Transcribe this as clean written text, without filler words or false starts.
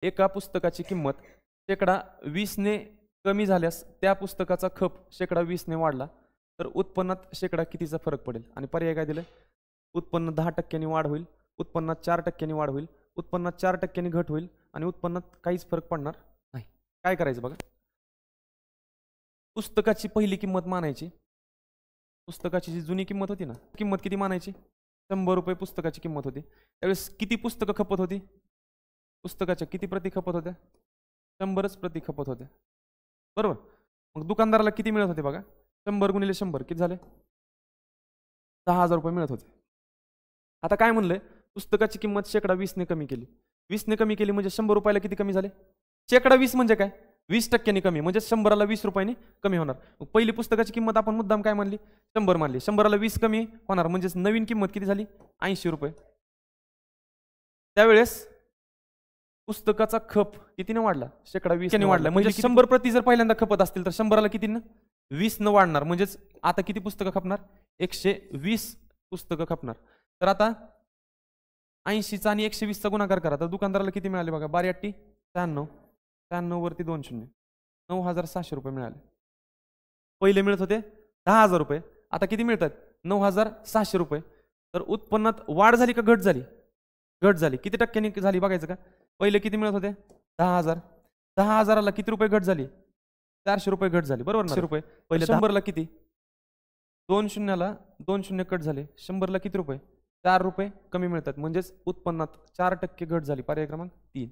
एका पुस्तकाची किंमत -20 ने कमी झाल्यास त्या पुस्तकाचा खप -20 ने वाढला तर उत्पन्नात कितीचा फरक पडेल? आणि पर्याय काय दिले? उत्पन्न 10% वाढ होईल, उत्पन्नात 4% वाढ होईल, उत्पन्नात 4% घट होईल आणि उत्पन्नात काहीच फरक पडणार नाही. काय करायचं बघा. पुस्तकाची पहिली किंमत मानायची. पुस्तकाची जी जुनी किंमत होती ना, किंमत किती मानायची? 100 रुपये पुस्तकाची किंमत होती. त्यावेळेस किती पुस्तकं खपत होती? पुस्तकाच्या किती प्रती खपत होत्या? 100च प्रती खपत होत्या, बरोबर. मग दुकानदाराला किती मिळत होते बघा? 100 गुणिले 100 किती झाले? 10,000 रुपये मिळत होते. आता काय म्हणलंय? पुस्तकाची किंमत -20 ने कमी केली. 20 ने कमी केली म्हणजे 100 रुपयाला किती कमी झाले? -20 म्हणजे काय? 20% कमी, म्हणजे 100ला 20 रुपयांनी कमी होणार. पहिली पुस्तकाची किंमत आपण मुद्दाम काय मानली? 100 मानली. 100ला 20 कमी होणार म्हणजे नवीन किंमत किती झाली? 80 रुपये. त्यावेळेस पुस्तकाचा खप कितीने वाढला? -20 ने वाढला. म्हणजे 100 प्रति जर पहिल्यांदा खपत असतील तर 100ला किती? 20 न वाढणार. म्हणजेच आता किती पुस्तकं खपणार? 120 पुस्तकं खपणार. तर आता 80चा आणि 120चा गुणाकार करा तर दुकानदाराला किती मिळाले बघा? 12×8 96. 96 वरती 2 शून्य, 9,600 रुपये मिळाले. पहिले मिळत होते 10,000 रुपये, आता किती मिळतात? 9,600 रुपये. तर उत्पन्नात वाढ झाली का घट झाली? घट झाली. किती टक्क्यांनी झाली बघायचं का? पहिले किती मिळत होते? 10,000. 10,000ला किती रुपये घट झाली? 400 रुपये घट झाली, बरोबर ना? रुपये. पहिले 100ला किती? 2 शून्याला 2 शून्य कट झाले. 100ला किती रुपये? 4 रुपये कमी मिळतात. म्हणजेच उत्पन्नात 4% घट झाली. पर्याय क्रमांक 3.